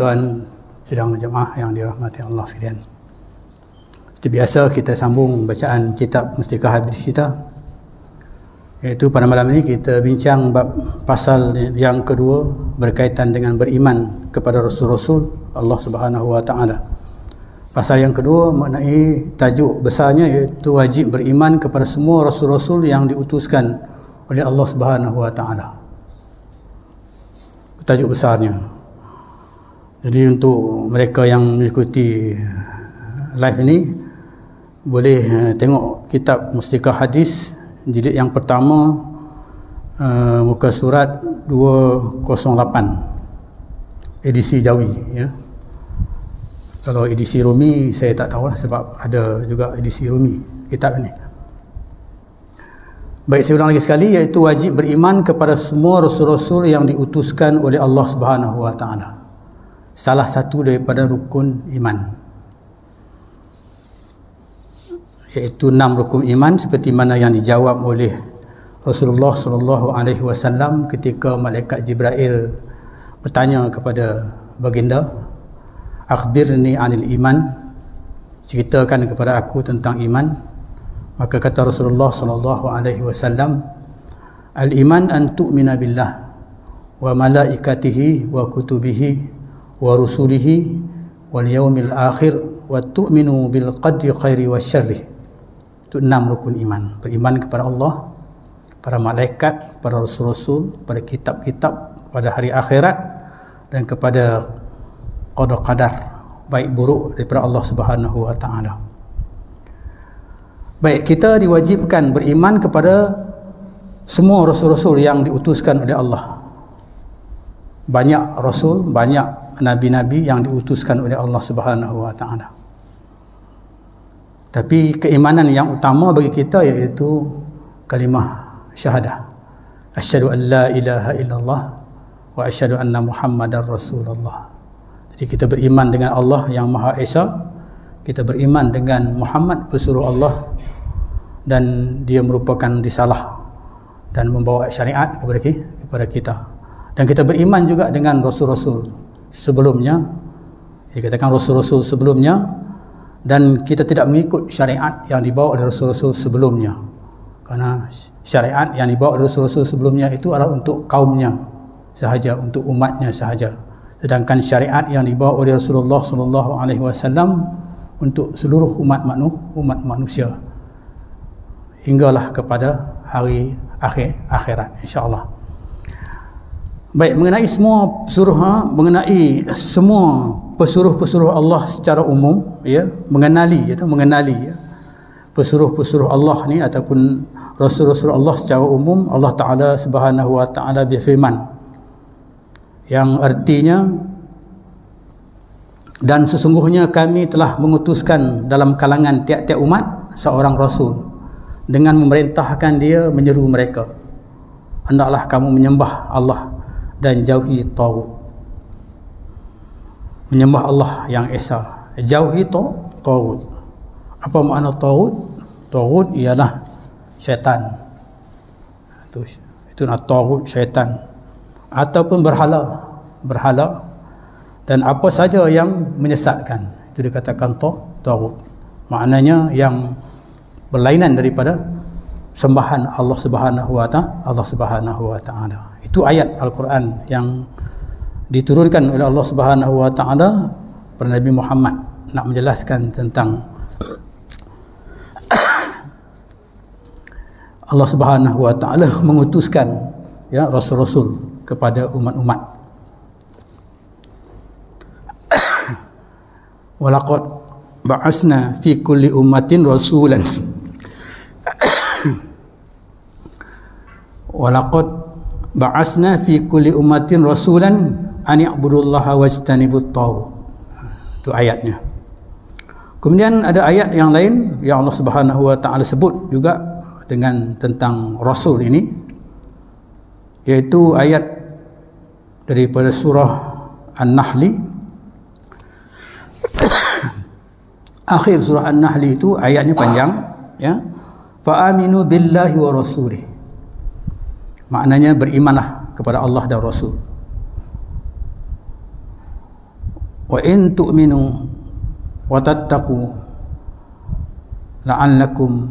tuan-tuan sidang jemaah yang dirahmati Allah sekalian. Seperti biasa kita sambung bacaan kitab Mustikah Hadis kita, iaitu pada malam ini kita bincang bab pasal yang kedua berkaitan dengan beriman kepada Rasul-Rasul Allah Subhanahu Wa Taala. Pasal yang kedua mengenai tajuk besarnya, iaitu wajib beriman kepada semua Rasul-Rasul yang diutuskan oleh Allah Subhanahu Wa Taala. Tajuk besarnya. Jadi untuk mereka yang mengikuti live ini boleh tengok kitab Mustikah Hadis jilid yang pertama, muka surat 208, edisi Jawi, ya. Kalau edisi Rumi saya tak tahu lah, sebab ada juga edisi Rumi kitab ini. Baik, saya ulang lagi sekali, iaitu wajib beriman kepada semua Rasul-Rasul yang diutuskan oleh Allah Subhanahu Wa Taala. Salah satu daripada rukun iman, iaitu 6 rukun iman, seperti mana yang dijawab oleh Rasulullah sallallahu alaihi wasallam ketika malaikat Jibril bertanya kepada baginda, akhbirni anil iman, ceritakan kepada aku tentang iman. Maka kata Rasulullah sallallahu alaihi wasallam, al-iman an tu'mina billah wa malaikatihi wa kutubihi wa rusulihi wal yaumil akhir wa tu'minu bil qadri khairi wa syarri. Itu 6 rukun iman. Beriman kepada Allah, para malaikat, para rasul-rasul, pada kitab-kitab, pada hari akhirat, dan kepada qada qadar baik buruk daripada Allah Subhanahu Wa Taala. Baik, kita diwajibkan beriman kepada semua rasul-rasul yang diutuskan oleh Allah. Banyak rasul, banyak nabi-nabi yang diutuskan oleh Allah Subhanahu Wa Taala. Tapi keimanan yang utama bagi kita iaitu kalimah syahadah, asyhadu an la ilaha illallah wa asyhadu anna muhammadar rasulullah. Jadi kita beriman dengan Allah yang Maha Esa, kita beriman dengan Muhammad pesuruh Allah, dan dia merupakan risalah dan membawa syariat kepada kita. Dan kita beriman juga dengan rasul-rasul sebelumnya, dikatakan rasul-rasul sebelumnya, dan kita tidak mengikut syariat yang dibawa oleh rasul-rasul sebelumnya, karena syariat yang dibawa oleh rasul-rasul sebelumnya itu adalah untuk kaumnya sahaja, untuk umatnya sahaja, sedangkan syariat yang dibawa oleh Rasulullah sallallahu alaihi wasallam untuk seluruh umat manusia hinggalah kepada hari akhirat, insya-Allah. Baik, mengenai semua mengenai semua pesuruh-pesuruh Allah secara umum, ya, mengenali ya, pesuruh-pesuruh Allah ni ataupun rasul-rasul Allah secara umum, Allah Taala Subhanahu Wa Taala berfirman yang artinya, dan sesungguhnya kami telah mengutuskan dalam kalangan tiap-tiap umat seorang rasul dengan memerintahkan dia menyeru mereka, hendaklah kamu menyembah Allah dan jauhi taghut. Menyembah Allah yang Esa, jauhi taghut. Apa makna taghut? Taghut ialah syaitan. Itu nak taghut, syaitan, ataupun berhala, dan apa saja yang menyesatkan, itu dikatakan taghut. Maknanya yang berlainan daripada sembahan Allah Subhanahu Wa Taala. Itu ayat Al-Quran yang diturunkan oleh Allah Subhanahu Wa Taala kepada Nabi Muhammad nak menjelaskan tentang Allah Subhanahu Wa Taala mengutuskan, ya, rasul-rasul kepada umat-umat. Walaqad ba'asna fi kulli ummatin rasulan walaqad ba'asna fi kulli ummatin rasulan an ya'budullaha wajtanibut taghut. Itu ayatnya. Kemudian ada ayat yang lain yang Allah Subhanahu Wa Taala sebut juga dengan tentang rasul ini, iaitu ayat daripada surah An-Nahl. Akhir surah An-Nahl itu ayatnya panjang, ya. Fa aminu billahi wa rasulih. Maknanya berimanlah kepada Allah dan Rasul. wa in tu'minu wa tattaqu la'allakum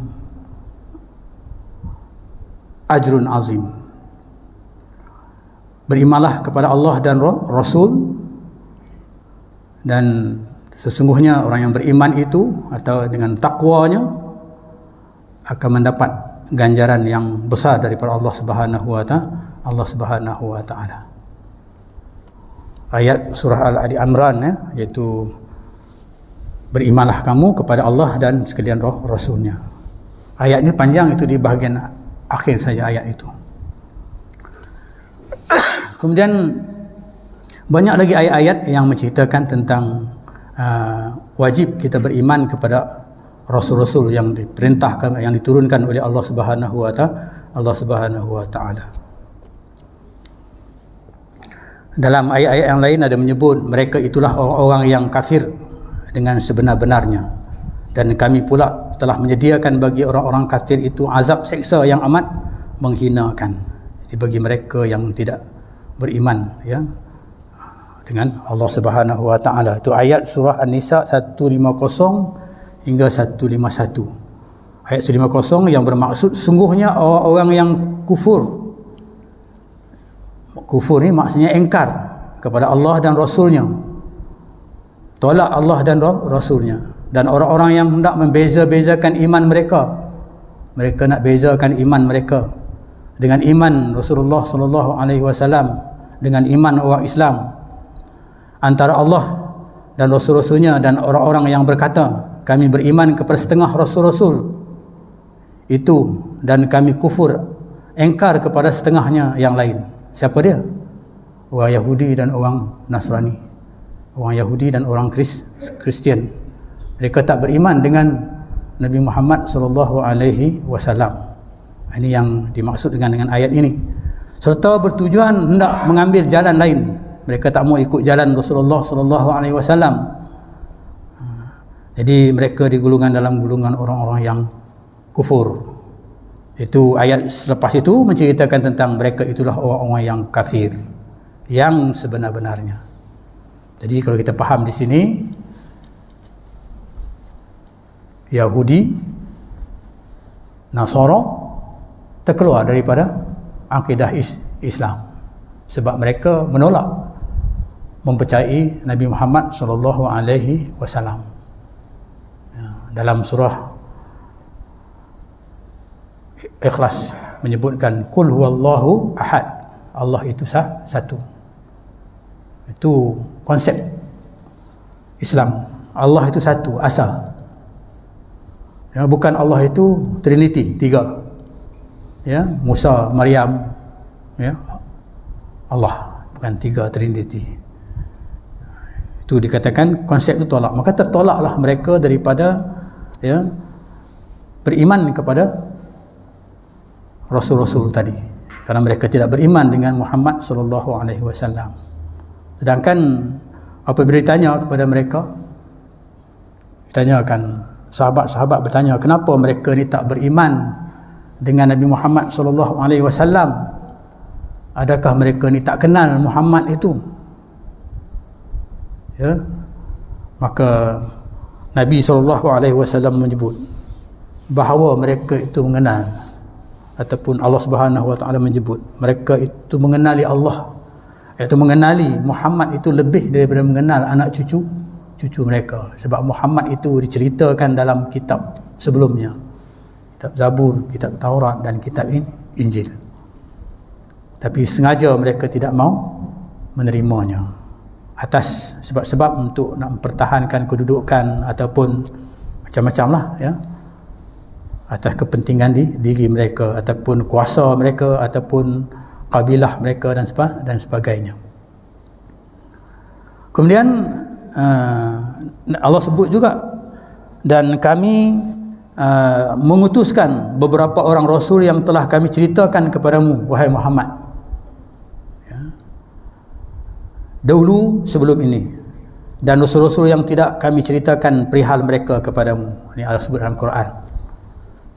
ajrun azim. Berimanlah kepada Allah dan Rasul, dan sesungguhnya orang yang beriman itu atau dengan takwanya akan mendapat ganjaran yang besar daripada Allah Subhanahu wa taala. Ayat surah Al-Ali Imran, iaitu berimanlah kamu kepada Allah dan sekalian Rasulnya. Ayat ini panjang, itu di bahagian akhir saja ayat itu. Kemudian banyak lagi ayat-ayat yang menceritakan tentang wajib kita beriman kepada rasul-rasul yang diperintahkan, yang diturunkan oleh Allah Subhanahu wa taala. Dalam ayat-ayat yang lain ada menyebut mereka itulah orang-orang yang kafir dengan sebenar-benarnya, dan kami pula telah menyediakan bagi orang-orang kafir itu azab seksa yang amat menghinakan. Jadi bagi mereka yang tidak beriman dengan Allah Subhanahu wa taala. Itu ayat surah An-Nisa 150 hingga 151. Ayat 150 yang bermaksud sungguhnya orang-orang yang kufur. Kufur ni maksudnya engkar kepada Allah dan Rasulnya, tolak Allah dan Rasulnya. Dan orang-orang yang hendak membeza-bezakan iman mereka, mereka nak bezakan iman mereka dengan iman Rasulullah SAW, dengan iman orang Islam, antara Allah dan Rasul-Rasulnya, dan orang-orang yang berkata kami beriman kepada setengah Rasul-Rasul itu dan kami kufur, engkar kepada setengahnya yang lain. Siapa dia? Orang Yahudi dan orang Nasrani, orang Yahudi dan orang Kristian. Mereka tak beriman dengan Nabi Muhammad SAW. Ini yang dimaksud dengan ayat ini. Serta bertujuan hendak mengambil jalan lain. Mereka tak mau ikut jalan Rasulullah SAW. Jadi mereka digolongkan dalam golongan orang-orang yang kufur. Itu ayat selepas itu menceritakan tentang mereka itulah orang-orang yang kafir, yang sebenar-benarnya. Jadi kalau kita faham di sini, Yahudi, Nasara terkeluar daripada akidah Islam sebab mereka menolak mempercayai Nabi Muhammad SAW. Dalam surah Ikhlas menyebutkan Qul huwallahu ahad, Allah itu satu. Itu konsep Islam. Allah itu satu, asal. Bukan Allah itu Trinity, tiga. Musa, Maryam, Allah, bukan tiga Trinity. Itu dikatakan konsep itu tolak. Maka tertolaklah mereka daripada beriman kepada Rasul-Rasul tadi, karena mereka tidak beriman dengan Muhammad SAW. Sedangkan apabila ditanya kepada mereka, ditanyakan, sahabat-sahabat bertanya, kenapa mereka ni tak beriman dengan Nabi Muhammad SAW? Adakah mereka ni tak kenal Muhammad itu? Maka Nabi SAW menyebut bahawa mereka itu mengenal, ataupun Allah Subhanahu wa taala menyebut mereka itu mengenali Allah, iaitu mengenali Muhammad itu lebih daripada mengenal anak cucu mereka. Sebab Muhammad itu diceritakan dalam kitab sebelumnya, kitab Zabur, kitab Taurat dan kitab Injil. Tapi sengaja mereka tidak mau menerimanya atas sebab-sebab untuk nak mempertahankan kedudukan ataupun macam-macam lah, atas kepentingan diri mereka ataupun kuasa mereka ataupun kabilah mereka dan sebagainya. Kemudian Allah sebut juga, dan kami mengutuskan beberapa orang rasul yang telah kami ceritakan kepadamu wahai Muhammad, dahulu sebelum ini, dan rasul-rasul yang tidak kami ceritakan perihal mereka kepadamu. Ini Allah sebut dalam Quran.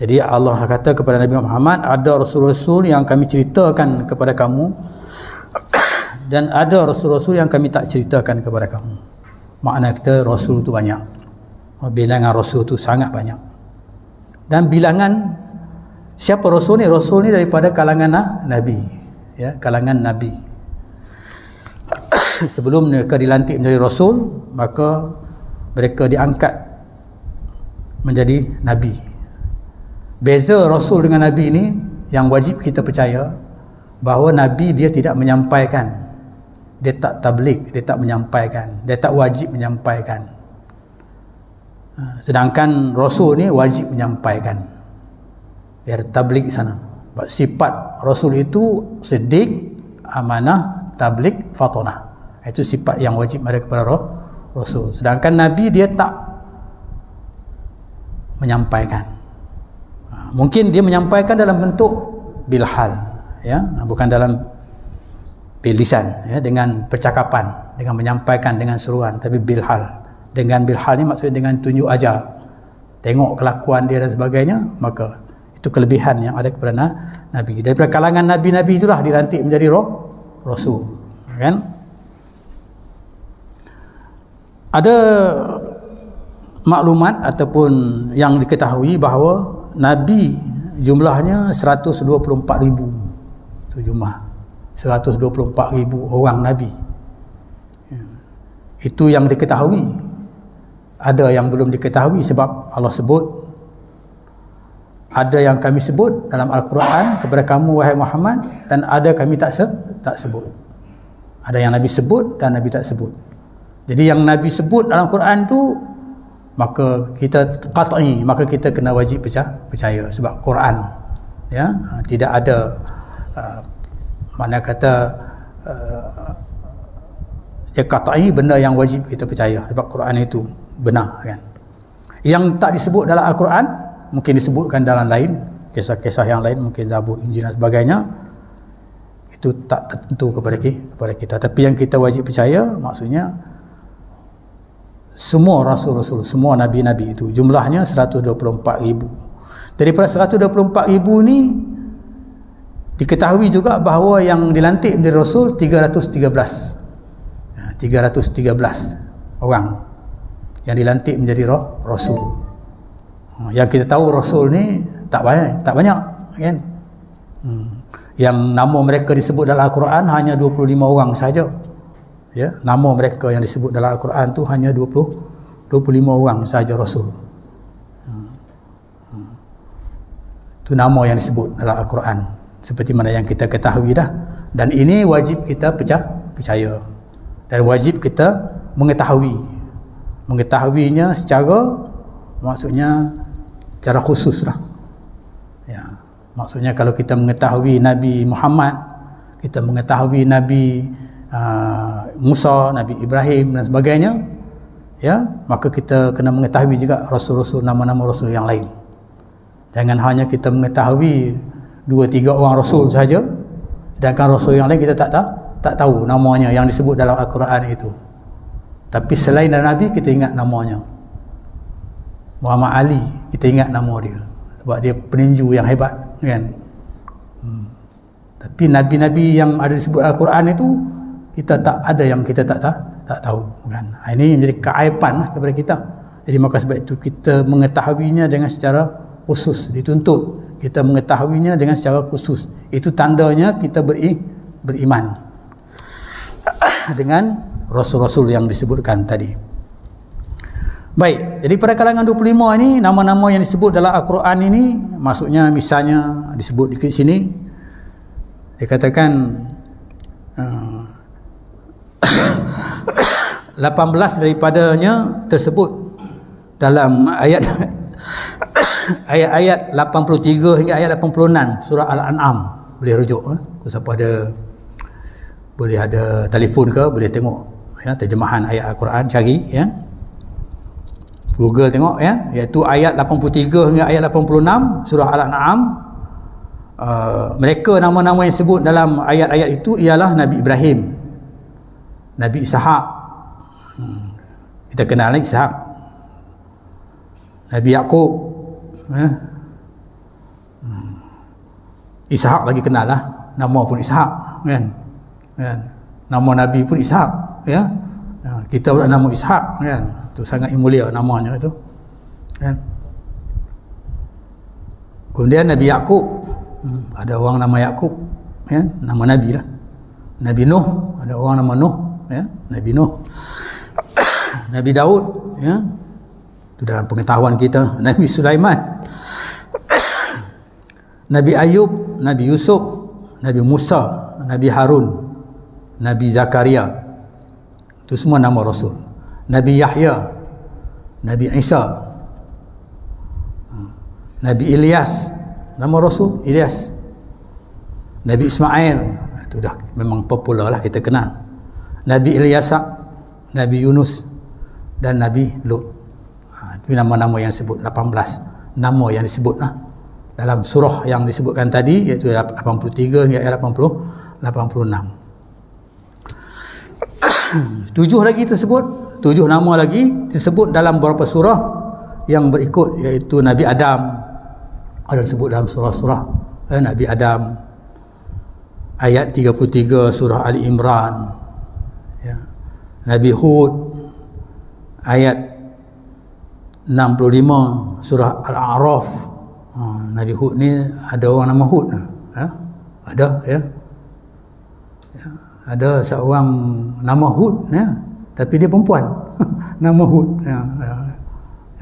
Jadi Allah kata kepada Nabi Muhammad, ada rasul-rasul yang kami ceritakan kepada kamu dan ada rasul-rasul yang kami tak ceritakan kepada kamu. makna kita Rasul tu banyak. Bilangan Rasul tu sangat banyak. Dan bilangan siapa Rasul ni? Rasul ni daripada kalangan Nabi, ya, kalangan Nabi. Sebelum mereka dilantik menjadi Rasul, maka mereka diangkat menjadi Nabi. Beza Rasul dengan Nabi ni yang wajib kita percaya, bahawa Nabi dia tidak menyampaikan, dia tak tabligh, dia tak menyampaikan, dia tak wajib menyampaikan. Sedangkan Rasul ni wajib menyampaikan, dia ada tabligh sana. Sifat Rasul itu siddiq, amanah, tabligh, fatonah. Itu sifat yang wajib ada kepada Rasul. Sedangkan Nabi dia tak menyampaikan. Mungkin dia menyampaikan dalam bentuk bilhal, ya, bukan dalam bilisan, ya, dengan percakapan, dengan menyampaikan dengan seruan, tapi bilhal. Dengan bilhal ni maksudnya dengan tunjuk ajar, tengok kelakuan dia dan sebagainya. Maka itu kelebihan yang ada kepada Nabi. Daripada kalangan Nabi-Nabi itulah dilantik menjadi Rasul, kan? Ada maklumat ataupun yang diketahui bahawa Nabi jumlahnya 124,000. Itu jumlah 124,000 orang Nabi. Itu yang diketahui. Ada yang belum diketahui sebab Allah sebut. Ada yang kami sebut dalam Al-Quran kepada kamu wahai Muhammad, dan ada kami tak sebut. Ada yang Nabi sebut dan Nabi tak sebut. Jadi yang Nabi sebut dalam Quran tu, maka kita qat'i, maka kita kena wajib percaya sebab Quran, ya, tidak ada mana kata ya qat'i, benda yang wajib kita percaya sebab Quran itu benar, kan. Yang tak disebut dalam Al-Quran mungkin disebutkan dalam lain, kisah-kisah yang lain, mungkin Zabur, Injil dan sebagainya. Itu tak tertentu kepada kita. Tapi yang kita wajib percaya maksudnya semua Rasul-Rasul, semua Nabi-Nabi itu jumlahnya 124,000. Daripada 124,000 ni diketahui juga bahawa yang dilantik menjadi Rasul 313 orang yang dilantik menjadi Rasul. Yang kita tahu Rasul ni tak banyak, kan? Yang nama mereka disebut dalam Al-Quran hanya 25 orang saja. Ya, nama mereka yang disebut dalam Al-Quran tu hanya 25 orang saja Rasul. Itu nama yang disebut dalam Al-Quran, seperti mana yang kita ketahui dah. Dan ini wajib kita percaya, dan wajib kita mengetahuinya secara, maksudnya secara khusus lah, ya. Maksudnya kalau kita mengetahui Nabi Muhammad, kita mengetahui Nabi Musa, Nabi Ibrahim dan sebagainya, ya, maka kita kena mengetahui juga Rasul-Rasul, nama-nama Rasul yang lain. Jangan hanya kita mengetahui 2-3 orang Rasul saja, sedangkan Rasul yang lain kita tak tahu namanya yang disebut dalam Al-Quran itu. Tapi selain Nabi kita ingat namanya. Muhammad Ali, kita ingat nama dia sebab dia peninju yang hebat, kan. Tapi Nabi-Nabi yang ada disebut Al-Quran itu, kita tak ada, yang kita tak tahu, kan. Ini menjadi keaiban kepada kita. Jadi maka sebab itu kita mengetahuinya dengan secara khusus, dituntut kita mengetahuinya dengan secara khusus. Itu tandanya kita beriman dengan Rasul-Rasul yang disebutkan tadi. Baik, jadi pada kalangan 25 ini, nama-nama yang disebut dalam Al-Quran ini, maksudnya misalnya disebut di sini, dikatakan 18 daripadanya tersebut dalam ayat 83 hingga ayat 86 surah Al-An'am. Boleh rujuk, siapa boleh ada telefon ke, boleh tengok, ya, terjemahan ayat Al-Quran, cari, ya, Google tengok, ya, iaitu ayat 83 hingga ayat 86 surah Al-An'am. Mereka nama-nama yang disebut dalam ayat-ayat itu ialah Nabi Ibrahim, Nabi Ishaq, kita kenal Ishaq, Nabi Yaqub, Ishaq lagi kenal lah, nama pun Ishaq, kan? Nama Nabi pun Ishaq, ya. Kita pula nama Ishaq kan. Tu sangat mulia namanya tu. Kan? Kemudian Nabi Yaqub. Ada orang nama Yaqub, ya, nama nabi lah. Nabi Nuh, ada orang nama Nuh, ya, Nabi Nuh. Nabi Daud, ya. Itu dalam pengetahuan kita. Nabi Sulaiman. Nabi Ayub, Nabi Yusuf, Nabi Musa, Nabi Harun, Nabi Zakaria. Itu semua nama Rasul. Nabi Yahya, Nabi Isa, Nabi Ilyas, nama Rasul Ilyas. Nabi Ismail, itu dah memang popular lah, kita kenal. Nabi Ilyasa, Nabi Yunus dan Nabi Lut. Itu nama-nama yang disebut, 18 nama yang disebut lah dalam surah yang disebutkan tadi, iaitu 83 hingga 86. 7 lagi tersebut, 7 nama lagi disebut dalam beberapa surah yang berikut, iaitu Nabi Adam ada disebut dalam surah-surah Nabi Adam, ayat 33 surah Ali Imran, ya. Nabi Hud ayat 65 surah Al-A'raf. Nabi Hud ni ada orang nama Hud, ya? Ada, ya. Ada seorang nama Hud, ya, tapi dia perempuan. Nama Hud, ya, ya.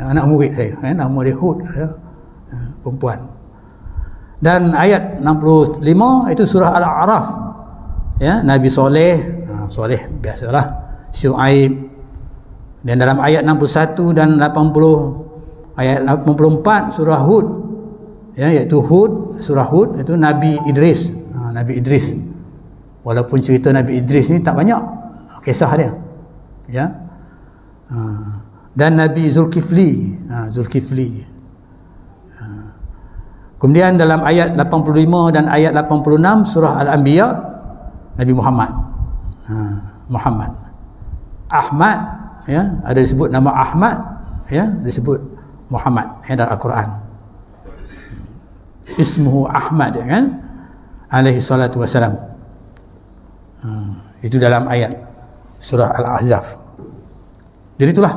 Anak murid saya, ya, nama dia Hud, ya, perempuan. Dan ayat 65 itu surah Al-A'raf, ya, Nabi Soleh, Soleh biasalah, Syuaib. Dan dalam ayat 61 dan 80, ayat 84 surah Hud, ya, iaitu Hud, surah Hud itu Nabi Idris, Nabi Idris. Walaupun cerita Nabi Idris ni tak banyak kisah dia, ya. Dan Nabi Zulkifli, Zulkifli. Kemudian dalam ayat 85 dan ayat 86 surah Al-Anbiya, Nabi Muhammad, Muhammad. Ahmad, ya, ada disebut nama Ahmad, ya, disebut Muhammad, ya, dalam Al-Quran. Ismuhu Ahmad, ya, kan, alaihi salatu wassalam. Itu dalam ayat surah Al-Ahzab. Jadi itulah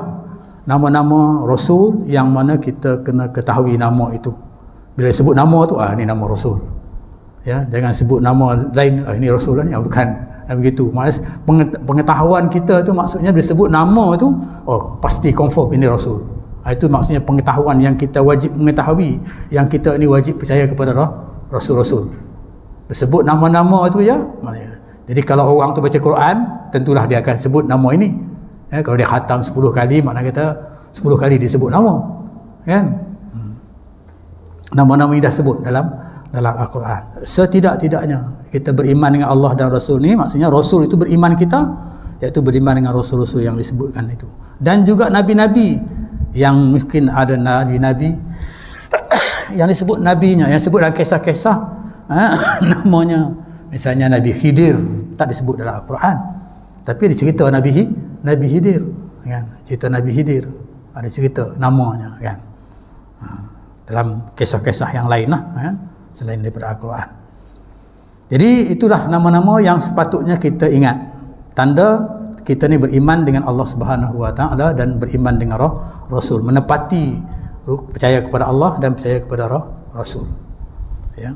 nama-nama Rasul yang mana kita kena ketahui nama itu. Bila sebut nama tu, ni nama Rasul, ya, jangan sebut nama lain, ini Rasul lah, bukan begitu. Maksud pengetahuan kita tu, maksudnya bila sebut nama tu, pasti confirm ini Rasul. Itu maksudnya pengetahuan yang kita wajib mengetahui, yang kita ni wajib percaya kepada Rasul-Rasul. Sebut nama-nama tu, ya. Jadi kalau orang tu baca Quran, tentulah dia akan sebut nama ini, ya. Kalau dia khatam 10 kali, makna kata 10 kali disebut nama, kan. Nama-nama ini dah sebut dalam Al-Quran. Setidak-tidaknya kita beriman dengan Allah dan Rasul ni, maksudnya Rasul itu beriman kita, iaitu beriman dengan Rasul-Rasul yang disebutkan itu. Dan juga Nabi-Nabi, yang mungkin ada Nabi-Nabi yang disebut Nabinya, yang disebut dalam kisah-kisah, namanya misalnya Nabi Khidir, tak disebut dalam Al-Quran, tapi ada cerita Nabi Khidir, kan? Cerita Nabi Khidir ada cerita namanya, kan, dalam kisah-kisah yang lain lah, kan, selain daripada Al-Quran. Jadi itulah nama-nama yang sepatutnya kita ingat, tanda kita ni beriman dengan Allah Subhanahu Wa Taala dan beriman dengan Rasul, menepati percaya kepada Allah dan percaya kepada Rasul, ya.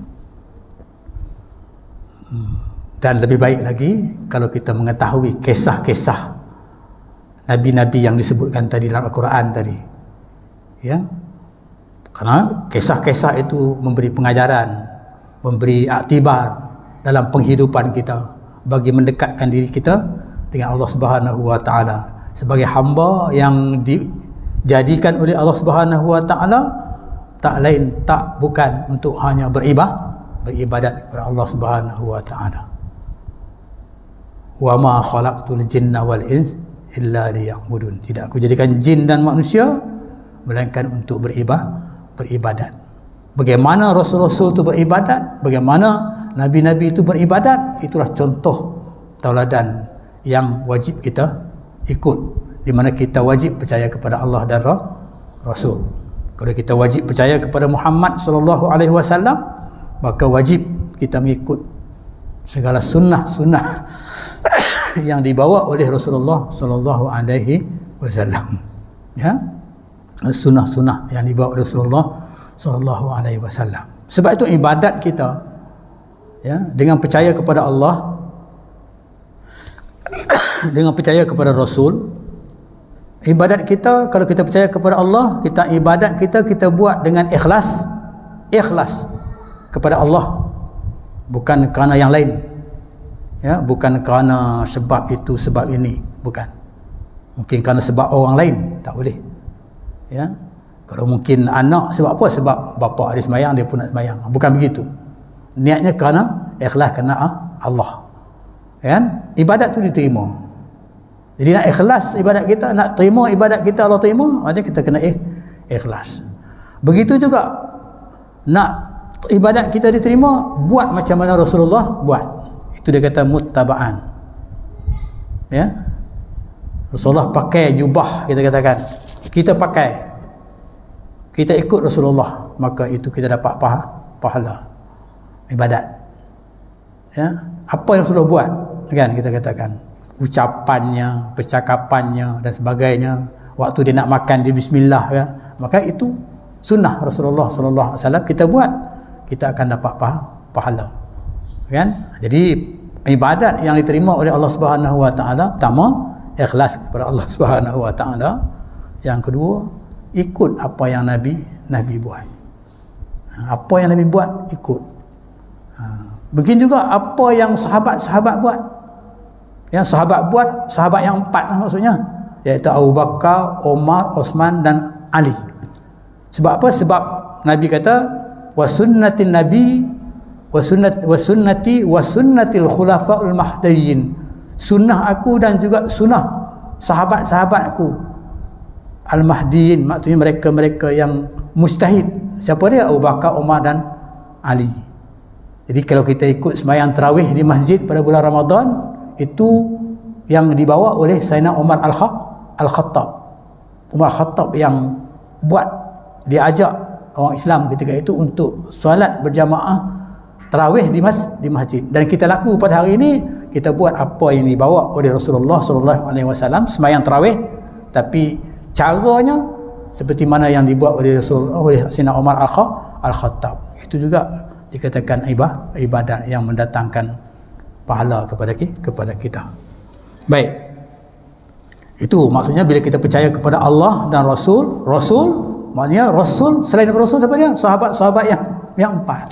Dan lebih baik lagi kalau kita mengetahui kisah-kisah Nabi-Nabi yang disebutkan tadi dalam Al-Quran tadi, ya. Karena kisah-kisah itu memberi pengajaran, memberi aktibar dalam penghidupan kita, bagi mendekatkan diri kita dengan Allah Subhanahu Wa Taala sebagai hamba yang dijadikan oleh Allah Subhanahu Wa Taala, bukan untuk hanya beribadat kepada Allah Subhanahu Wa Taala. Wa ma khalaqtul jinna wal ins illa liya'budun. Tidak aku jadikan jin dan manusia melainkan untuk beribadat. Bagaimana Rasul-Rasul itu beribadat, bagaimana Nabi-Nabi itu beribadat, itulah contoh tauladan yang wajib kita ikut, di mana kita wajib percaya kepada Allah dan Rasul. Kalau kita wajib percaya kepada Muhammad sallallahu alaihi wasallam, maka wajib kita mengikut segala sunnah-sunnah yang dibawa oleh Rasulullah sallallahu alaihi wasallam. Ya. Sunnah-sunnah yang dibawa oleh Rasulullah sallallahu alaihi wasallam. Sebab itu ibadat kita, ya, dengan percaya kepada Allah, dengan percaya kepada Rasul, ibadat kita, kalau kita percaya kepada Allah, ibadat kita buat dengan ikhlas kepada Allah, bukan kerana yang lain, ya, bukan kerana sebab itu sebab ini, bukan. Mungkin kerana sebab orang lain, tak boleh, ya. Kalau mungkin anak sebab apa? Sebab bapa ada sembahyang, dia pun nak sembahyang, bukan begitu. Niatnya kerana ikhlas, kerana Allah, kan? Ibadat tu diterima. Jadi nak ikhlas ibadat kita, nak terima ibadat kita Allah terima, maknanya kita kena ikhlas. Begitu juga nak ibadat kita diterima, buat macam mana Rasulullah buat. Itu dia kata muttaba'an. Ya. Rasulullah pakai jubah, kita katakan, kita pakai, kita ikut Rasulullah, maka itu kita dapat pahala ibadat. Ya. Apa yang Rasulullah buat, kan, kita katakan, ucapannya, percakapannya dan sebagainya, waktu dia nak makan dia bismillah, ya, maka itu sunnah Rasulullah sallallahu alaihi wasallam, kita buat, kita akan dapat pahala, kan? Jadi ibadat yang diterima oleh Allah Subhanahu wa taala, pertama ikhlas kepada Allah Subhanahu wa taala, yang kedua ikut apa yang Nabi buat. Apa yang Nabi buat, ikut. Begini juga apa yang sahabat-sahabat buat. Yang sahabat buat, sahabat yang 4 lah maksudnya, iaitu Abu Bakar, Umar, Osman dan Ali. Sebab apa? Sebab Nabi kata wa sunnatin nabi wa sunnatil khulafaul mahdiyyin. Sunnah aku dan juga sunnah sahabat-sahabatku al-mahdiyyin, maksudnya mereka-mereka yang mujtahid. Siapa dia? Abu Bakar, Umar dan Ali. Jadi kalau kita ikut sembahyang tarawih di masjid pada bulan Ramadan, itu yang dibawa oleh Sayyidina Umar Al-Khattab. Umar Al-Khattab yang buat, dia ajak orang Islam ketika itu untuk solat berjamaah tarawih di masjid. Dan kita laku pada hari ini, kita buat apa yang dibawa oleh Rasulullah sallallahu alaihi wasallam, sembahyang tarawih, tapi caranya seperti mana yang dibuat oleh Rasulullah, oleh Sayyidina Umar Al-Khattab. Itu juga dikatakan ibadat yang mendatangkan pahala kepada kita. Baik. Itu maksudnya bila kita percaya kepada Allah dan Rasul, maknanya Rasul, selain Rasul siapa dia? Sahabat-sahabat yang 4.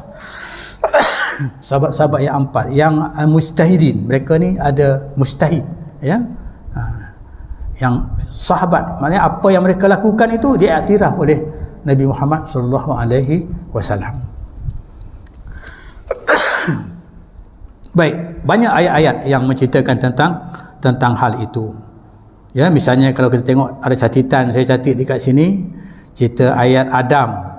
Sahabat-sahabat yang 4, yang mujtahidin. Mereka ni ada mujtahid, ya. Yang sahabat, maknanya apa yang mereka lakukan itu diiktiraf oleh Nabi Muhammad sallallahu alaihi wasallam. Baik, banyak ayat-ayat yang menceritakan tentang hal itu. Ya, misalnya kalau kita tengok, ada catatan saya catat dekat sini, cerita ayat Adam.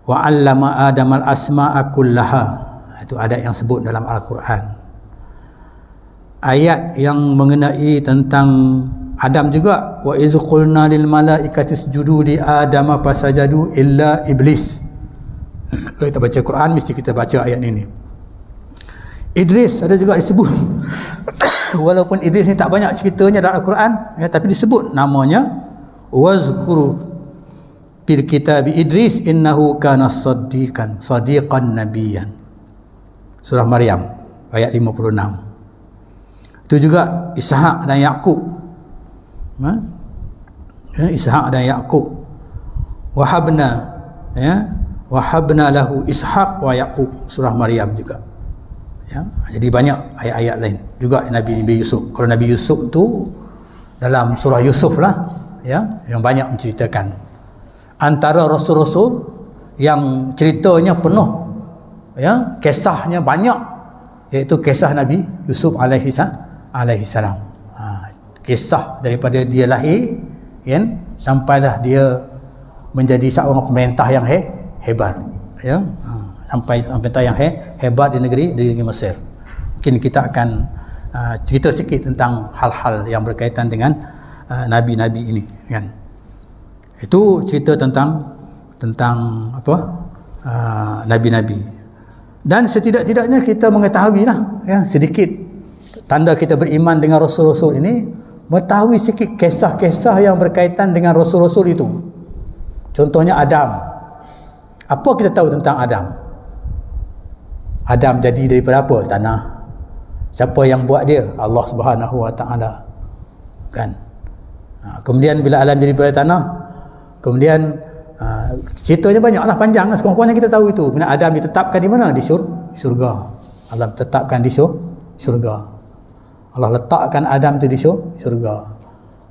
Wa 'allama Adamal asma'a kullaha. Itu ayat yang sebut dalam Al-Quran. Ayat yang mengenai tentang Adam juga, wa iz qulna lil malaikati isjudu li adama fasajadu illa iblis. Kalau kita baca Quran mesti kita baca ayat ini. Idris ada juga disebut. Walaupun Idris ni tak banyak ceritanya dalam Al-Quran, ya, tapi disebut namanya. Wazkur fil kitab Idris innahu kana sadiqan nabiyyan. Surah Maryam ayat 56. Itu juga Ishaq dan Yaqub. Ishaq dan Yaqub. Wahabna lahu Ishaq wa Yaqub. Surah Maryam juga. Ya, jadi banyak ayat-ayat lain juga Nabi Yusuf. Kalau Nabi Yusuf tu dalam surah Yusuf lah, ya, yang banyak menceritakan. Antara rasul-rasul yang ceritanya penuh, ya, kisahnya banyak, iaitu kisah Nabi Yusuf alaihi salam. Kisah daripada dia lahir, kan, sampailah dia menjadi seorang pemerintah yang hebat, ya. Sampai pemerintah yang hebat di negeri Mesir. Mungkin kita akan cerita sikit tentang hal-hal yang berkaitan dengan nabi-nabi ini, kan. Itu cerita tentang apa, nabi-nabi. Dan setidak-tidaknya kita mengetahui lah, ya, sedikit tanda kita beriman dengan Rasul-Rasul ini, mengetahui sikit kisah-kisah yang berkaitan dengan Rasul-Rasul itu. Contohnya Adam. Apa kita tahu tentang Adam? Adam jadi daripada apa? Tanah. Siapa yang buat dia? Allah Subhanahu Wa Taala. Kan? Kemudian bila alam jadi daripada tanah, kemudian ceritanya banyaklah, panjang lah. Sekurang-kurangnya kita tahu itu. Kemudian Adam ditetapkan di mana? Di syurga. Allah tetapkan di syurga. Allah letakkan Adam tu di syurga.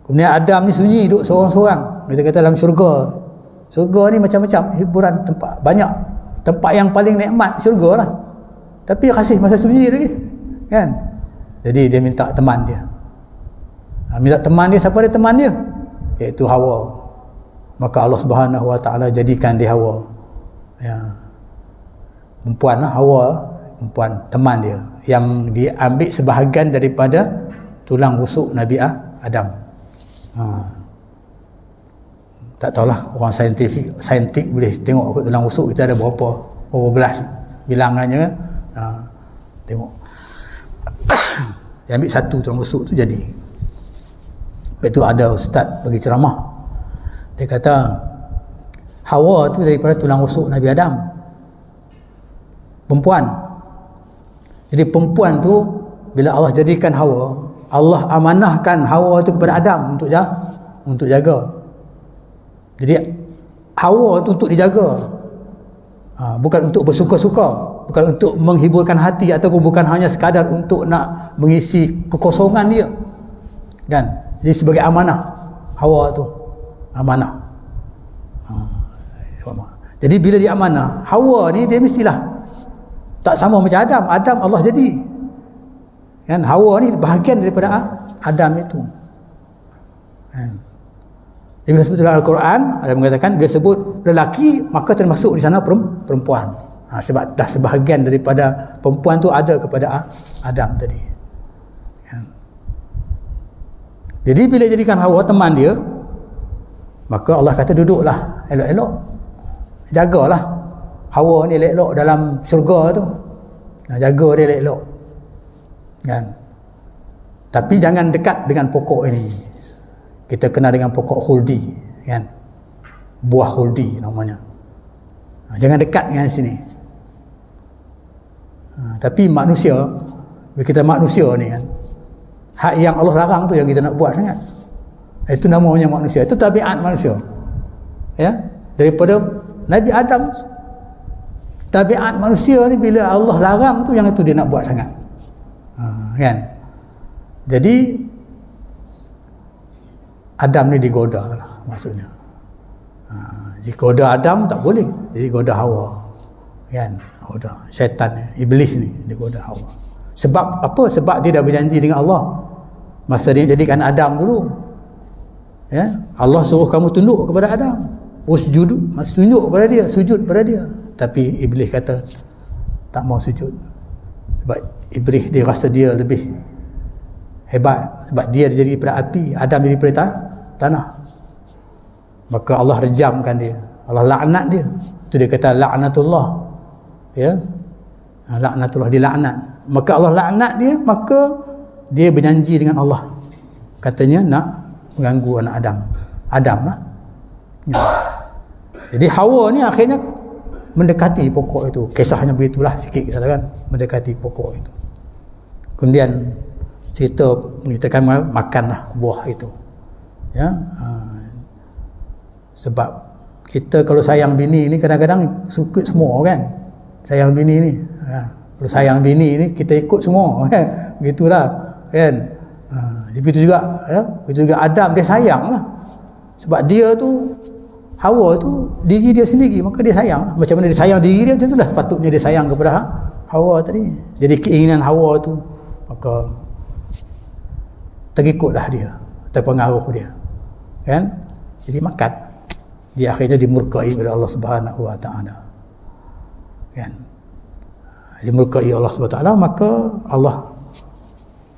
Kemudian Adam ni sunyi duduk seorang-seorang. Kita kata dalam syurga. Syurga ni macam-macam hiburan, tempat banyak. Tempat yang paling nikmat syurga lah. Tapi kasih masa sunyi lagi. Kan? Jadi dia minta teman dia. Minta teman dia, siapa dia teman dia? Iaitu Hawa. Maka Allah Subhanahu Wa Taala jadikan dia Hawa. Ya. Perempuan lah, Hawa, perempuan teman dia, yang diambil sebahagian daripada tulang rusuk Nabi Adam. Tak tahulah orang saintik boleh tengok tulang rusuk kita ada berapa belas bilangannya. Tengok. Dia ambil satu tulang rusuk tu jadi. Lepas tu ada ustaz bagi ceramah. Dia kata Hawa tu daripada tulang rusuk Nabi Adam, perempuan. Jadi perempuan tu bila Allah jadikan Hawa, Allah amanahkan Hawa tu kepada Adam untuk jaga. Jadi Hawa tu untuk dijaga, bukan untuk bersuka-suka, bukan untuk menghiburkan hati, ataupun bukan hanya sekadar untuk nak mengisi kekosongan dia, kan? Jadi sebagai amanah, Hawa tu amanah. Jadi bila dia amanah, Hawa ni dia mestilah tak sama macam Adam. Adam Allah jadi, kan? Hawa ni bahagian daripada Adam itu, kan? Jadi bila sebut dalam Al-Quran, ada mengatakan bila sebut lelaki maka termasuk di sana perempuan. Sebab dah sebahagian daripada perempuan tu ada kepada Adam tadi, kan? Jadi bila jadikan Hawa teman dia, maka Allah kata duduklah elok-elok, jagalah Hawa ni elok-elok dalam syurga tu. Jaga dia elok-elok, kan? Tapi jangan dekat dengan pokok ini. Kita kenal dengan pokok khuldi, kan? Buah khuldi namanya. Jangan dekat dengan sini. Tapi manusia, bila kita manusia ni, kan, hak yang Allah larang tu yang kita nak buat sangat. Itu namanya manusia. Itu tabiat manusia, ya, daripada Nabi Adam. Tabiat manusia ni bila Allah larang tu, yang itu dia nak buat sangat, kan? Jadi Adam ni digoda lah maksudnya. Digoda Adam tak boleh, jadi goda Hawa, kan? Goda syaitan, iblis ni digoda Hawa. Sebab apa? Sebab dia dah berjanji dengan Allah masa dia jadikan Adam dulu, ya, Allah suruh kamu tunduk kepada Adam, sujud, tunduk kepada dia, sujud kepada dia. Tapi iblis kata tak mau sujud. Sebab iblis dia rasa dia lebih hebat, sebab dia jadi daripada api, Adam jadi daripada tanah. Maka Allah rejamkan dia, Allah laknat dia. Itu dia kata laknatullah, ya, laknatullah, dilaknat. Maka Allah laknat dia, maka dia berjanji dengan Allah, katanya nak mengganggu anak Adam lah, ya. Jadi Hawa ni akhirnya mendekati pokok itu. Kisahnya begitulah sikit, katakan mendekati pokok itu. Kemudian cerita menceritakan makanlah buah itu, ya. Sebab kita kalau sayang bini ni kadang-kadang suka semua, kan? Sayang bini ni, kalau sayang bini ni kita ikut semua, kan? Begitulah, kan? Begitu juga, ya? Begitu juga Adam, dia sayang lah. Sebab dia tu, Hawa tu diri dia sendiri, maka dia sayang lah. Macam mana dia sayang diri dia, macam itulah sepatutnya dia sayang kepada Hawa tadi. Jadi keinginan Hawa tu, maka terikutlah dia, terpengaruh dia, kan? Jadi makan, dia akhirnya dimurkai oleh Allah Subhanahu Wa Taala, kan? Dimurkai Allah Subhanahu Wa Taala, maka Allah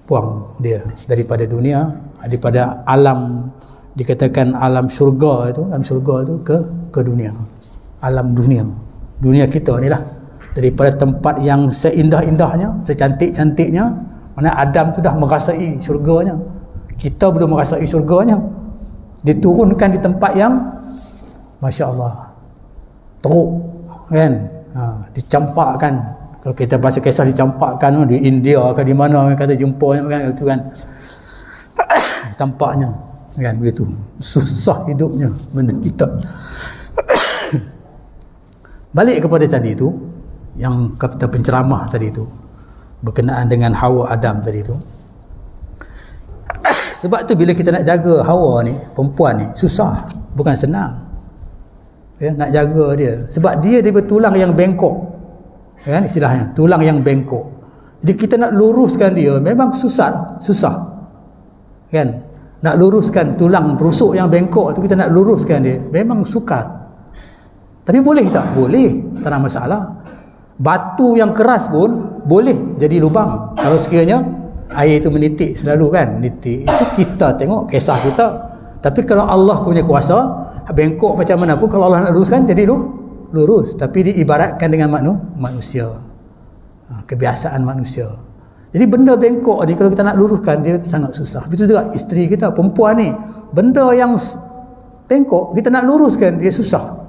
buang dia daripada dunia, daripada alam, dikatakan alam syurga itu, alam syurga itu ke dunia, alam dunia kita ni lah. Daripada tempat yang seindah-indahnya, secantik-cantiknya, Mana Adam tu dah merasai syurganya, kita belum merasai syurganya. Diturunkan di tempat yang Masya Allah teruk kan, dicampakkan. Kalau kita baca kisah dicampakkan di India ke di mana kata jumpa kan, itu kan tampaknya kan begitu, susah hidupnya, menderita. Balik kepada tadi tu, yang kata penceramah tadi tu berkenaan dengan Hawa Adam tadi tu. Sebab tu bila kita nak jaga Hawa ni, perempuan ni, susah, bukan senang. Ya, nak jaga dia. Sebab dia bertulang yang bengkok. Kan istilahnya, tulang yang bengkok. Jadi kita nak luruskan dia memang susah. Kan? Nak luruskan tulang rusuk yang bengkok tu, kita nak luruskan dia memang sukar. Tapi boleh tak? Boleh, tak ada masalah. Batu yang keras pun boleh jadi lubang kalau sekiranya air itu menitik selalu kan, nitik. Itu kita tengok kisah kita. Tapi kalau Allah punya kuasa, bengkok macam mana pun kalau Allah nak luruskan jadi lurus. Tapi diibaratkan dengan manusia, kebiasaan manusia. Jadi benda bengkok ni kalau kita nak luruskan dia sangat susah. Begitu juga isteri kita, perempuan ni, benda yang bengkok kita nak luruskan dia susah.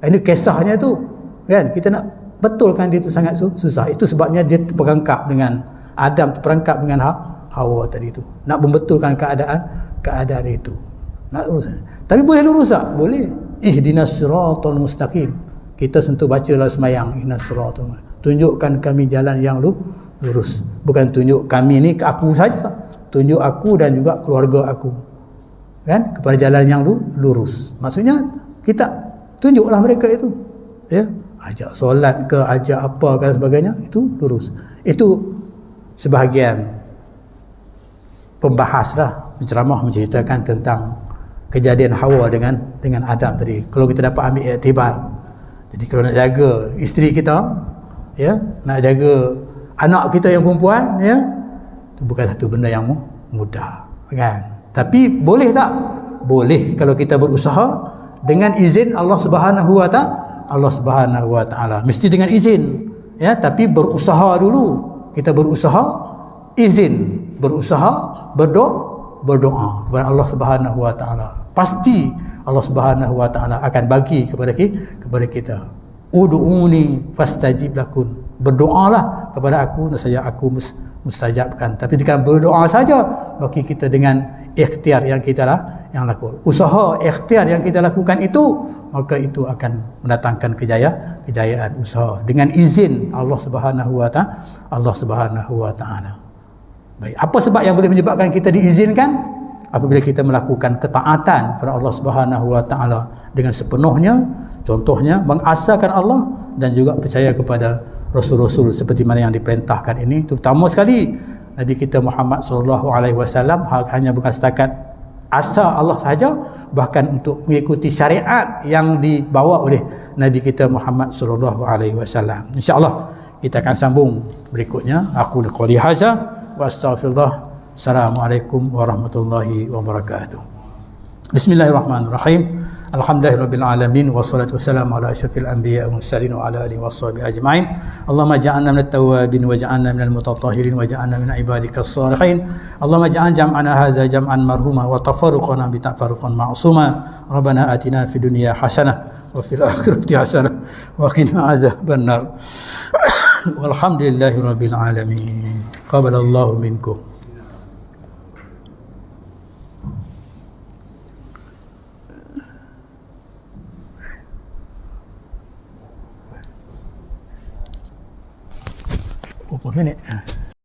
Ini kisahnya tu kan, kita nak betulkan dia tu sangat susah. Itu sebabnya dia terperangkap dengan Adam, terperangkap dengan Hawa tadi tu, nak membetulkan keadaan itu. Nak lurus. Tapi boleh lurus tak? Boleh. Ihdinas siratal mustaqim. Kita sentuh bacalah semayang, ihdinas siratal mustaqim. Tunjukkan kami jalan yang lurus. Bukan tunjuk kami ni ke aku saja, tunjuk aku dan juga keluarga aku kan kepada jalan yang lurus. Maksudnya kita tunjuklah mereka itu, ya, ajak solat ke, ajak apa ke sebagainya, itu lurus. Itu sebahagian pembahas lah, penceramah menceritakan tentang kejadian Hawa dengan Adam tadi. Kalau kita dapat ambil iktibar, jadi kalau nak jaga isteri kita, ya, nak jaga anak kita yang perempuan, ya, itu bukan satu benda yang mudah kan. Tapi boleh tak? Boleh kalau kita berusaha dengan izin Allah Subhanahu wa taala. Mesti dengan izin, ya, tapi berusaha dulu. Kita berusaha, izin, berusaha, berdoa kepada Allah Subhanahu wa taala. Pasti Allah Subhanahu wa taala akan bagi kepada kita. Ud'uni fastajib lakum. Berdoalah kepada aku, nescaya aku mustajabkan. Tapi jika berdoa saja, bagi kita dengan ikhtiar yang kita yang lakukan, usaha ikhtiar yang kita lakukan itu, maka itu akan mendatangkan kejayaan usaha dengan izin Allah Subhanahu wa taala. Baik, apa sebab yang boleh menyebabkan kita diizinkan? Apabila kita melakukan ketaatan kepada Allah Subhanahu wa taala dengan sepenuhnya, contohnya mengasahkan Allah dan juga percaya kepada rasul-rasul seperti mana yang diperintahkan ini. Terutama sekali Nabi kita Muhammad sallallahu alaihi wasallam hanya bukan setakat asa Allah sahaja, bahkan untuk mengikuti syariat yang dibawa oleh Nabi kita Muhammad sallallahu alaihi wasallam. Insya-Allah kita akan sambung berikutnya. Aku qouli hadza wa astaghfirullah. Assalamualaikum warahmatullahi wabarakatuh. Bismillahirrahmanirrahim. Alhamdulillahirabbil alamin wassalatu wassalamu ala asyrafil anbiya'i wal mursalin wa ala alihi washabihi ajma'in. Allahumma ja'alna minat tawwabin wa ja'alna minal mutatahhirin wa ja'alna min ibadikas shalihin. Allahumma ja'al jam'ana hadza jam'an marhuma wa tafarruqana bi tafarruqan ma'suma. Rabbana atina fid dunya hasanah wa fil akhirati hasanah wa qina adzaban nar. Walhamdulillahirabbil alamin. Qabalallahu minkum. Minute.